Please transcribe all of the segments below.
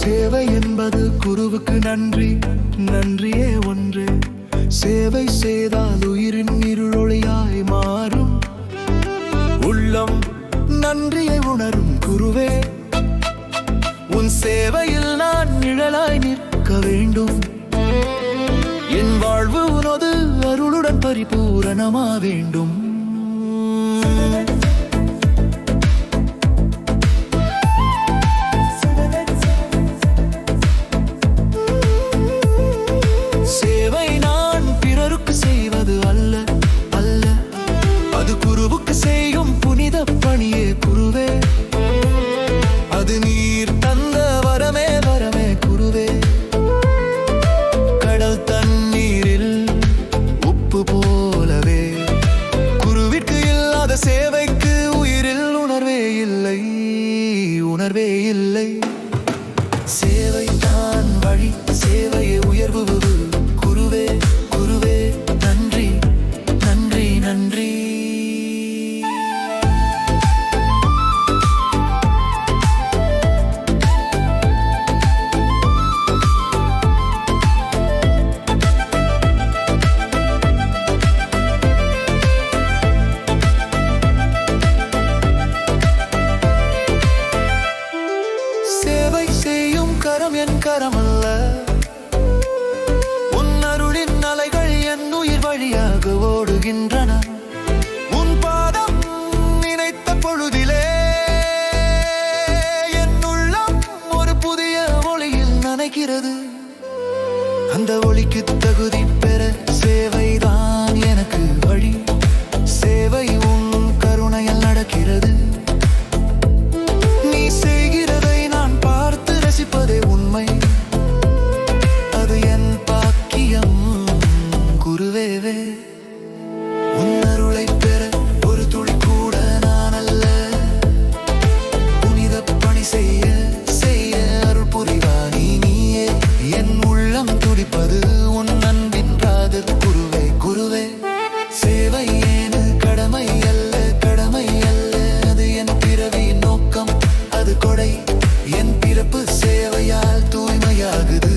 சேவை என்பது குருவுக்கு நன்றி, நன்றியே ஒன்று. சேவை செய்தால் உயிரின் இருளொளியாய் மாறும். உள்ளம் நன்றியை உணரும் குருவே, உன் சேவையில் நான் நிழலாய் நிற்க வேண்டும். என் வாழ்வு உனது அருளுடன் பரிபூரணமா வேண்டும். சேவை நான் பிறருக்கு செய்வது அல்ல அல்ல, அது குருவுக்கு செய்யும் புனித பணியே குருவே. அது நீர் தந்த வரமே வரமே குருவே. கடல் தண்ணீரில் உப்பு போலவே குருவிற்கு இல்லாத சேவைக்கு உயிரில் உணர்வே இல்லை, உணர்வே இல்லை. சேவை தான் வழி, சேவையே உயர்வு குருவே, குருவே. நன்றி நன்றி நன்றி. சேவை செய்யும் கரம் என் கரமல்ல, உன் அருளின் அலைகள் என் உயிர் வழியாக ஓடுகின்றன. உன் பாதம் நினைத்த பொழுதிலே என் உள்ளம் ஒரு புதிய ஒளியில் நனைக்கிறது. அந்த ஒளிக்கு தகுதி பெற சேவைதான் எனக்கு வழி. சேவை உன் கருணையில் நடக்கிறது. நீ செய்கிறதை நான் பார்த்து ரசிப்பதே உண்மை, அது என் பாக்கியம் குருவேவே. உன் அருளை பெற ஒரு துளி கூட நான் அல்ல, புனித பணி செய்ய செய்ய அருள் புரிவானி நீயே. என் உள்ளம் துடிப்பது உன் அன்பின் ராதர் குருவே, குருவே. சேவை ஏனு கடமை அல்ல, கடமை அல்ல, அது என் பிறவியின் நோக்கம், அது கொடை. என் பிறப்பு சேவையால் தூய்மையாகுது.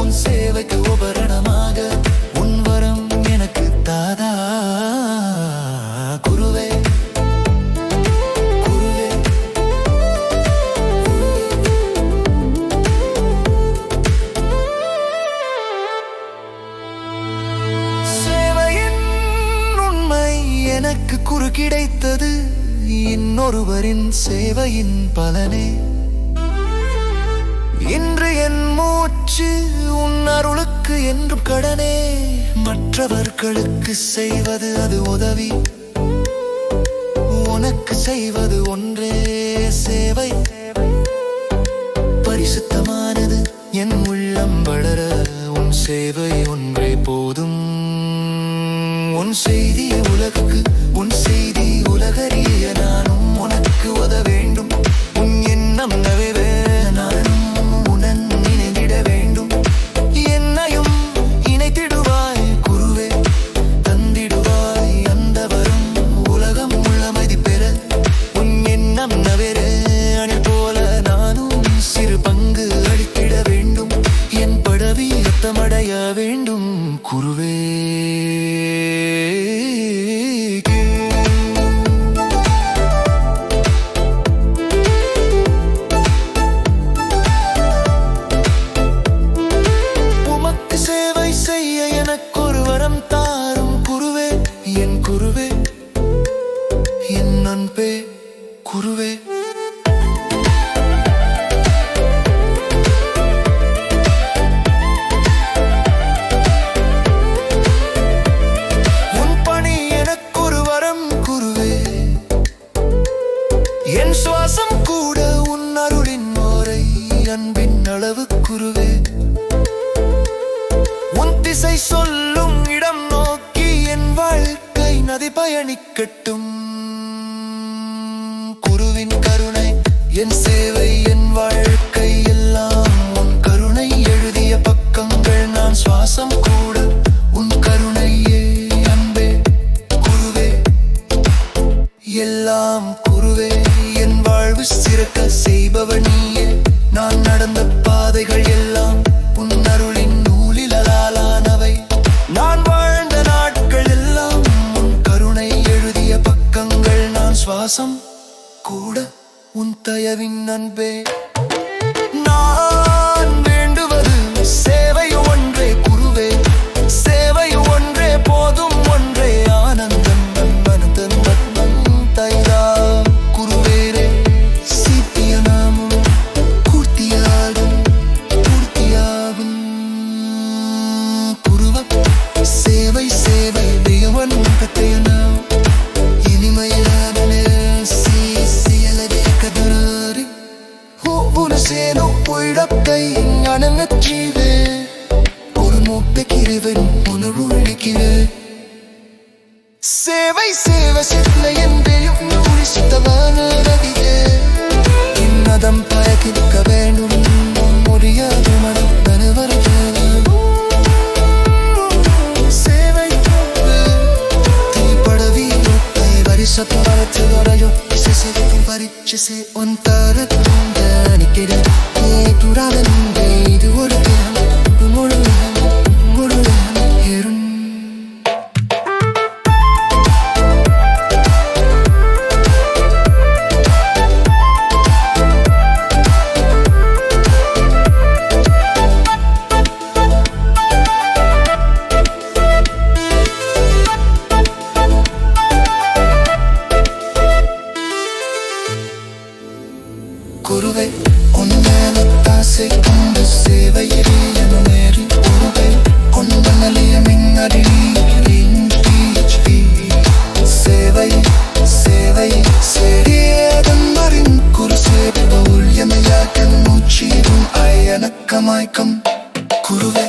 உன் சேவைக்கு உபரணமாக உன் வரம் எனக்கு தாதா குருவே, குருவே. சேவையின் உண்மை எனக்கு குரு கிடைத்தது, இன்னொருவரின் சேவையின் பலனே. இன்று என் மூச்சு உன் அருளுக்கு என்றும் கடனே. மற்றவர்களுக்கு செய்வது அது உதவி, உனக்கு செய்வது ஒன்றே சேவை. பரிசுத்தமானது என் உள்ளம் வளர உன் சேவை ஒன்றே போதும். உன் செய்திய உலகுக்கு, உன் செய்தி உலகறிய நானும் உனக்கு உத வேண்டும். உன் எண்ணம் நிறைவே நானும் உடன் இணைந்திட வேண்டும். என்னையும் இணைத்திடுவாய் குருவே, தந்திடுவாய் அந்த வரும் உலகம் உள்ளமதி பெற. உன் எண்ணம் நவேற அணில் போல நானும் சிறு பங்கு அளித்திட வேண்டும். என் படவி அர்த்தமடைய வேண்டும் குருவே. உமக்கு சேவை செய்ய எனக்கு ஒரு வரம் தாரும் குருவே, என் குருவே, என் அன்பே குருவே. உன் பணி எனக்கு ஒரு வரம் குருவே. என் சுவாசம் கூட உன் அருளின் ஓரை, அன்பின் அளவு குருவே. உன் திசை சொல்லும் இடம் நோக்கி என் வாழ்க்கை நதி பயணிக்கட்டும். குருவின் கருணை என் சேவை, என் வாழ்க்கை எல்லாம் உன் கருணை எழுதிய பக்கங்கள். நான் சுவாசம் கூட உன் கருணையே அன்பே குருவே. எல்லாம் குருவே, என் வாழ்வு சிறக்க செய்பவ நீயே. நான் நடந்த ഒഴിടക്കൈ ഞാനങ്ങച്ചീവേ ഒരു മൂപ്പയ്ക്കിരിവൻ ഉണർവുള്ളിക്കിരേ சேவை சேவை சிற்ற என்றையும் சுத்தமான ரவியே இன்னதம் பயக்கிக்க வேண்டும் முடியாது மனம் தனவரது சேவை தீப்படவி வரிசத்து வரத்து வரையோ சேவைக்கு பரிச்சு ஒன்றார நிற்கிற துராதன் இது ஒரு முழு குருவை ஒன்னேலத்தாசை கொண்ட சேவையிலே நேரி குருவை கொண்டனலிய மின்னடிப்பி சேவை சேவை சேரியதன் மறின் குரு சேவை ஊழியமையாக்கன் மூச்சீரும் அயனக்கமாய்க்கம் குருவை